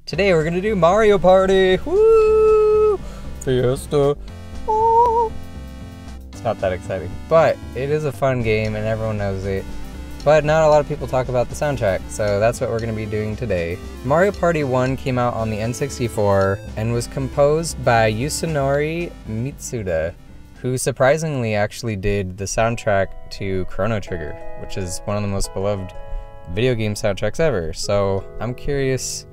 Today we're gonna do Mario Party! Woo! Fiesta! Oh. It's not that exciting, but it is a fun game and everyone knows it. But not a lot of people talk about the soundtrack, so that's what we're gonna be doing today. Mario Party 1 came out on the N64 and was composed by Yasunori Mitsuda, who surprisingly actually did the soundtrack to Chrono Trigger, which is one of the most beloved video game soundtracks ever. So I'm curious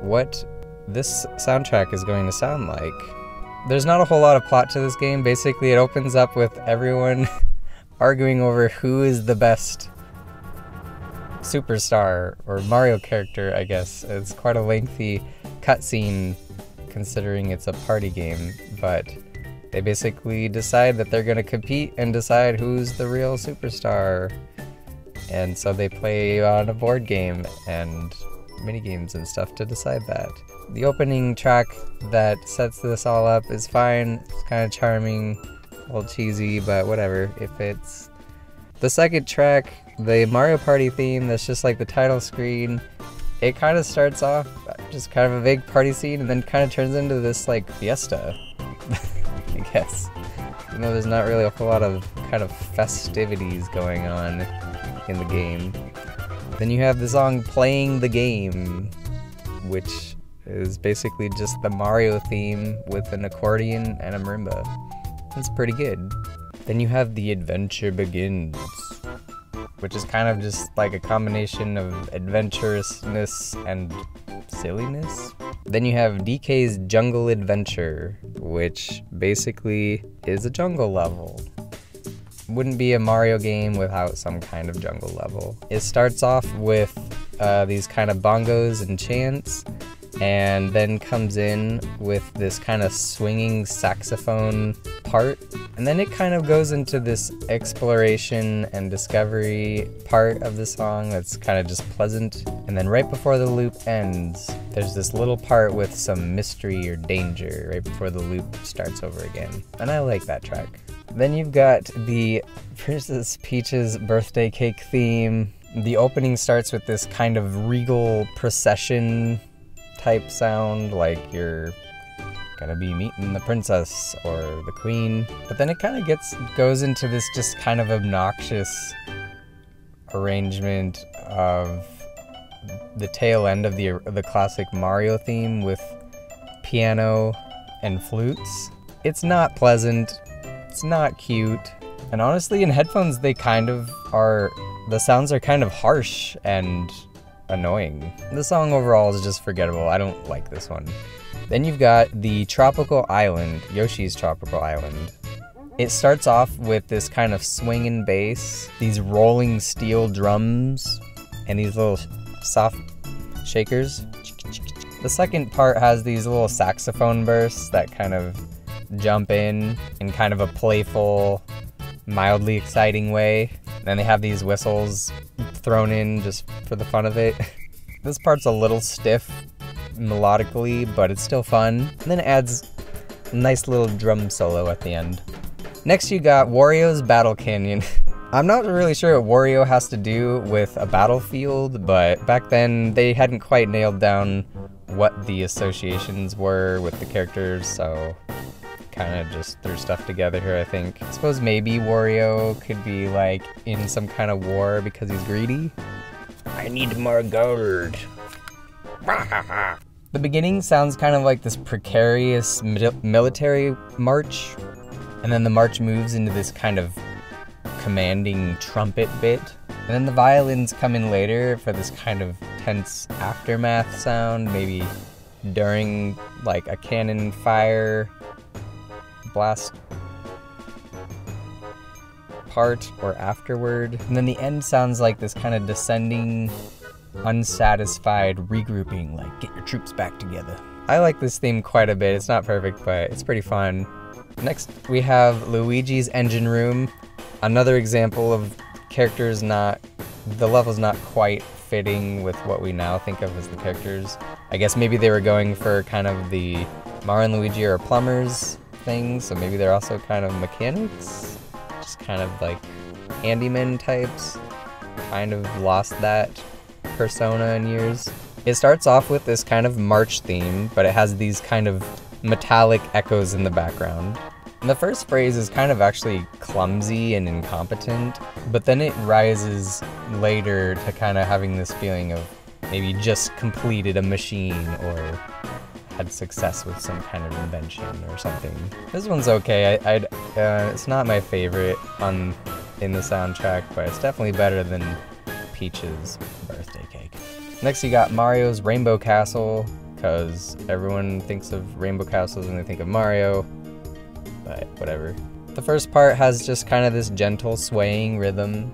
what this soundtrack is going to sound like. There's not a whole lot of plot to this game. Basically, it opens up with everyone arguing over who is the best superstar or Mario character, I guess. It's quite a lengthy cutscene considering it's a party game, but they basically decide that they're going to compete and decide who's the real superstar. And so they play on a board game and mini games and stuff to decide that. The opening track that sets this all up is fine. It's kind of charming, a little cheesy, but whatever, it fits. The second track, the Mario Party theme, that's just like the title screen. It kind of starts off just kind of a vague party scene and then kind of turns into this like fiesta, I guess. Even though there's not really a whole lot of kind of festivities going on in the game. Then you have the song Playing the Game, which is basically just the Mario theme with an accordion and a marimba. It's pretty good. Then you have The Adventure Begins, which is kind of just like a combination of adventurousness and silliness. Then you have DK's Jungle Adventure, which basically is a jungle level. Wouldn't be a Mario game without some kind of jungle level. It starts off with these kind of bongos and chants, and then comes in with this kind of swinging saxophone part, and then it kind of goes into this exploration and discovery part of the song that's kind of just pleasant. And then right before the loop ends, there's this little part with some mystery or danger right before the loop starts over again, and I like that track. Then you've got the Princess Peach's birthday cake theme. The opening starts with this kind of regal procession type sound, like you're gonna be meeting the princess or the queen. But then it kind of goes into this just kind of obnoxious arrangement of the tail end of the classic Mario theme with piano and flutes. It's not pleasant. It's not cute, and honestly in headphones they kind of are, the sounds are kind of harsh and annoying. The song overall is just forgettable. I don't like this one. Then you've got the Tropical Island, Yoshi's Tropical Island. It starts off with this kind of swinging bass, these rolling steel drums, and these little soft shakers. The second part has these little saxophone bursts that kind of jump in kind of a playful, mildly exciting way. Then they have these whistles thrown in just for the fun of it. This part's a little stiff melodically, but it's still fun. And then it adds a nice little drum solo at the end. Next you got Wario's Battle Canyon. I'm not really sure what Wario has to do with a battlefield, but back then they hadn't quite nailed down what the associations were with the characters, so kind of just threw stuff together here, I think. I suppose maybe Wario could be like in some kind of war because he's greedy. I need more gold. The beginning sounds kind of like this precarious military march, and then the march moves into this kind of commanding trumpet bit, and then the violins come in later for this kind of tense aftermath sound, maybe during like a cannon fire blast part or afterward. And then the end sounds like this kind of descending, unsatisfied regrouping, like get your troops back together. I like this theme quite a bit. It's not perfect, but it's pretty fun. Next we have Luigi's Engine Room, another example of characters the level's not quite fitting with what we now think of as the characters. I guess maybe they were going for kind of the Mario and Luigi are plumbers things, so maybe they're also kind of mechanics, just kind of like handyman types. Kind of lost that persona in years. It starts off with this kind of march theme, but it has these kind of metallic echoes in the background. And the first phrase is kind of actually clumsy and incompetent, but then it rises later to kind of having this feeling of maybe just completed a machine or had success with some kind of invention or something. This one's okay. It's not my favorite in the soundtrack, but it's definitely better than Peach's birthday cake. Next you got Mario's Rainbow Castle, because everyone thinks of rainbow castles when they think of Mario, but whatever. The first part has just kind of this gentle swaying rhythm.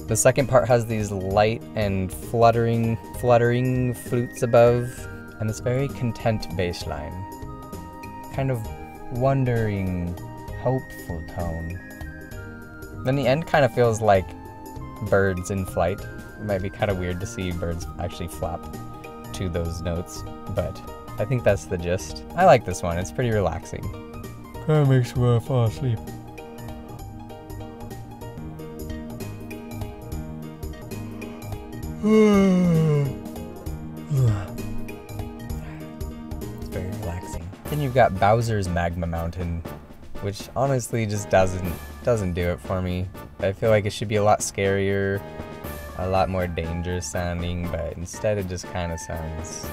The second part has these light and fluttering flutes above, and this very content bass line. Kind of wondering, hopeful tone. Then the end kind of feels like birds in flight. It might be kind of weird to see birds actually flap to those notes, but I think that's the gist. I like this one, it's pretty relaxing. Kinda makes you want to fall asleep. It's very relaxing. Then you've got Bowser's Magma Mountain, which honestly just doesn't do it for me. I feel like it should be a lot scarier, a lot more dangerous sounding, but instead it just kind of sounds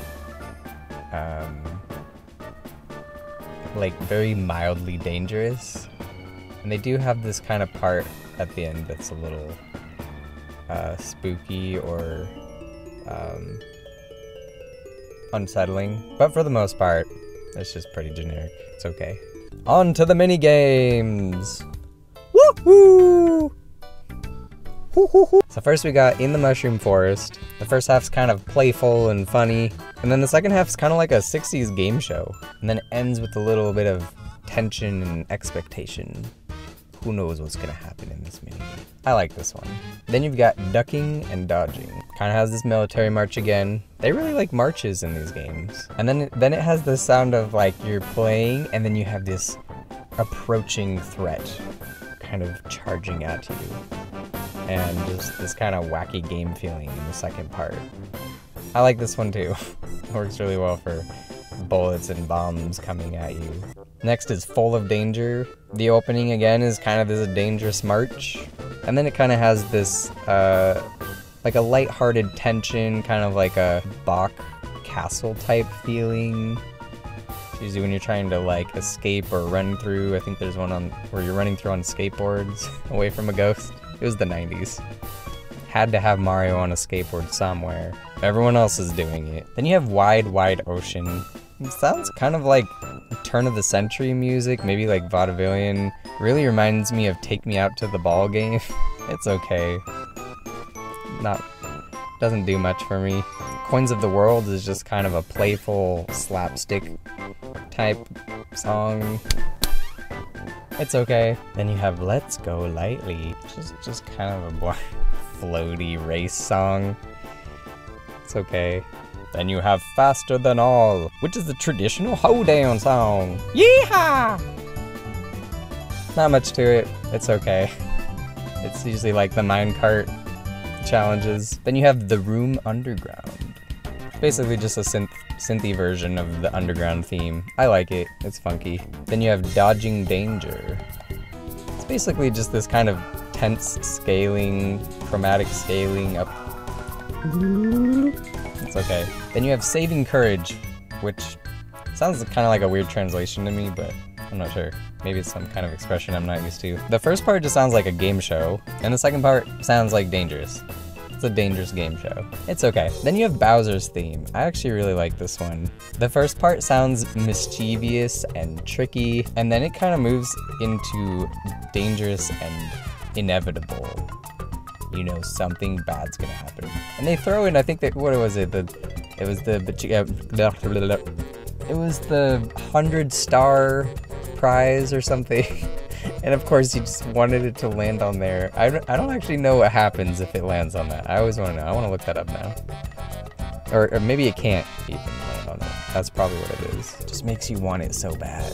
like very mildly dangerous. And they do have this kind of part at the end that's a little spooky or unsettling, but for the most part it's just pretty generic. It's okay. On to the mini games. Woohoo! So first we got In the Mushroom Forest. The first half's kind of playful and funny, and then the second half's kind of like a 60s game show. And then it ends with a little bit of tension and expectation. Who knows what's gonna happen in this minigame. I like this one. Then you've got Ducking and Dodging. Kind of has this military march again. They really like marches in these games. And then it has the sound of like you're playing and then you have this approaching threat kind of charging at you. And just this kind of wacky game feeling in the second part. I like this one too. It works really well for bullets and bombs coming at you. Next is Full of Danger. The opening again is kind of this dangerous march. And then it kind of has this like a lighthearted tension, kind of like a Bach castle type feeling. It's usually when you're trying to like escape or run through. I think there's one on where you're running through on skateboards away from a ghost. It was the 90s. Had to have Mario on a skateboard somewhere. Everyone else is doing it. Then you have Wide Wide Ocean. It sounds kind of like turn of the century music, maybe like vaudevillian. Really reminds me of Take Me Out to the Ball Game. It's okay. Doesn't do much for me. Coins of the World is just kind of a playful slapstick type song. It's okay. Then you have Let's Go Lightly, which is just kind of a floaty race song. It's okay. Then you have Faster Than All, which is the traditional hoedown song. Yeehaw! Not much to it. It's okay. It's usually like the minecart challenges. Then you have The Room Underground. Basically just a synthy version of the underground theme. I like it. It's funky. Then you have Dodging Danger. It's basically just this kind of tense scaling, chromatic scaling up. It's okay. Then you have Saving Courage, which sounds kind of like a weird translation to me, but I'm not sure. Maybe it's some kind of expression I'm not used to. The first part just sounds like a game show, and the second part sounds like dangerous. It's a dangerous game show. It's okay. Then you have Bowser's theme. I actually really like this one. The first part sounds mischievous and tricky, and then it kind of moves into dangerous and inevitable. You know, something bad's gonna happen. And they throw in, I think that, what was it? It was the 100-star prize or something. And of course, you just wanted it to land on there. I don't actually know what happens if it lands on that. I always want to know. I want to look that up now. Or maybe it can't even land on it. That's probably what it is. It just makes you want it so bad.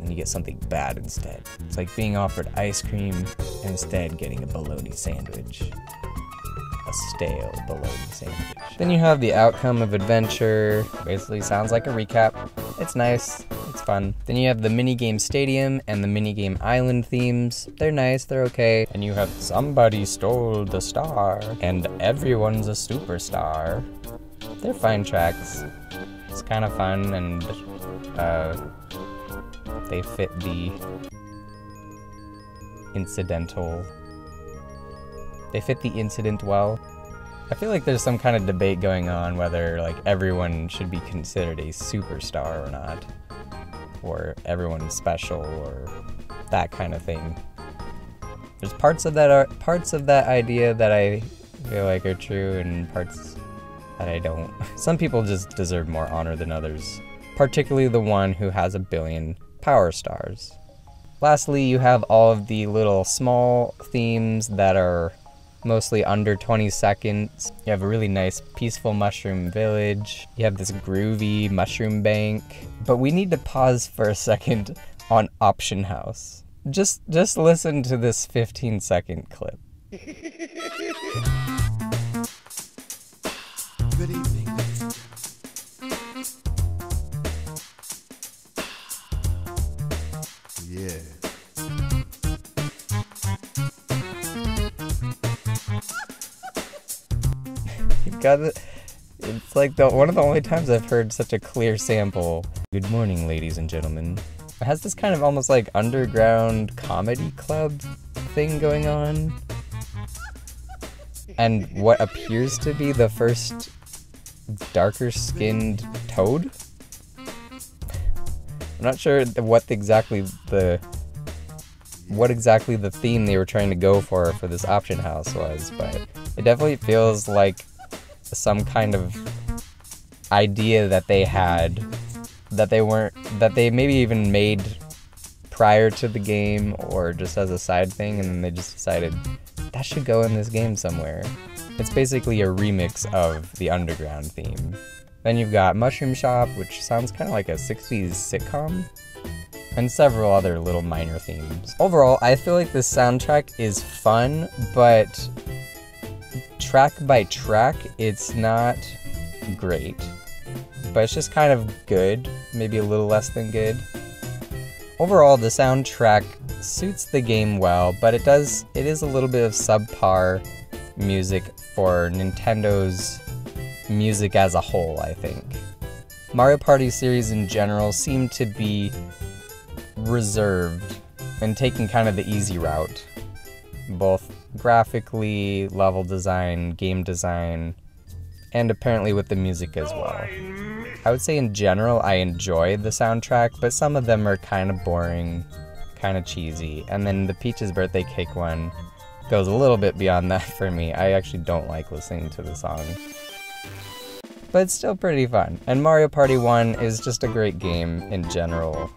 And you get something bad instead. It's like being offered ice cream and instead getting a bologna sandwich. A stale below the sandwich. Then you have the outcome of adventure. Basically sounds like a recap. It's nice. It's fun. Then you have the minigame stadium and the minigame island themes. They're nice. They're okay. And you have somebody stole the star and everyone's a superstar. They're fine tracks. It's kind of fun and they fit the They fit the incident well. I feel like there's some kind of debate going on whether like everyone should be considered a superstar or not, or everyone's special or that kind of thing. There's parts of that idea that I feel like are true and parts that I don't. Some people just deserve more honor than others, particularly the one who has 1 billion power stars. Lastly, you have all of the little small themes that are mostly under 20 seconds. You have a really nice peaceful mushroom village. You have this groovy mushroom bank. But we need to pause for a second on Option House. Just listen to this 15-second clip. Good evening. Yeah. You've got it. It's like one of the only times I've heard such a clear sample. Good morning, ladies and gentlemen. It has this kind of almost like underground comedy club thing going on. And what appears to be the first darker skinned toad? I'm not sure what exactly the theme they were trying to go for this option house was, but it definitely feels like some kind of idea that they had that they maybe even made prior to the game or just as a side thing, and then they just decided that should go in this game somewhere. It's basically a remix of the underground theme. Then you've got Mushroom Shop, which sounds kind of like a 60s sitcom, and several other little minor themes. Overall, I feel like this soundtrack is fun, but track by track, it's not great. But it's just kind of good, maybe a little less than good. Overall, the soundtrack suits the game well, but it is a little bit of subpar music for Nintendo's music as a whole, I think. Mario Party series in general seem to be reserved and taking kind of the easy route, both graphically, level design, game design, and apparently with the music as well. I would say in general I enjoy the soundtrack, but some of them are kind of boring, kind of cheesy, and then the Peach's Birthday Cake one goes a little bit beyond that for me. I actually don't like listening to the song, but it's still pretty fun. And Mario Party 1 is just a great game in general,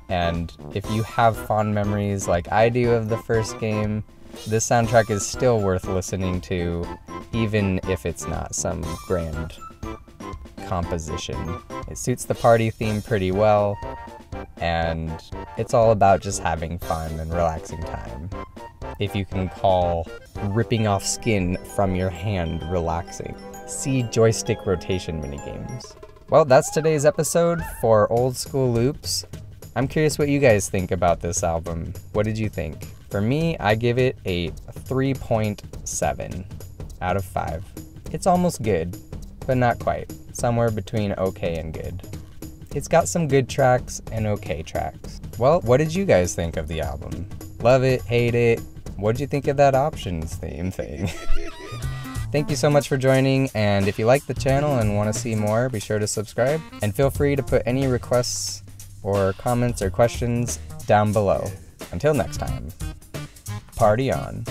and if you have fond memories like I do of the first game, this soundtrack is still worth listening to, even if it's not some grand composition. It suits the party theme pretty well, and it's all about just having fun and relaxing time. If you can call ripping off skin from your hand relaxing. See joystick rotation minigames. Well, that's today's episode for Old School Loops. I'm curious what you guys think about this album. What did you think? For me, I give it a 3.7 out of 5. It's almost good, but not quite. Somewhere between okay and good. It's got some good tracks and okay tracks. Well, what did you guys think of the album? Love it, hate it? What did you think of that options theme thing? Thank you so much for joining, and if you like the channel and want to see more, be sure to subscribe, and feel free to put any requests or comments or questions down below. Until next time, party on.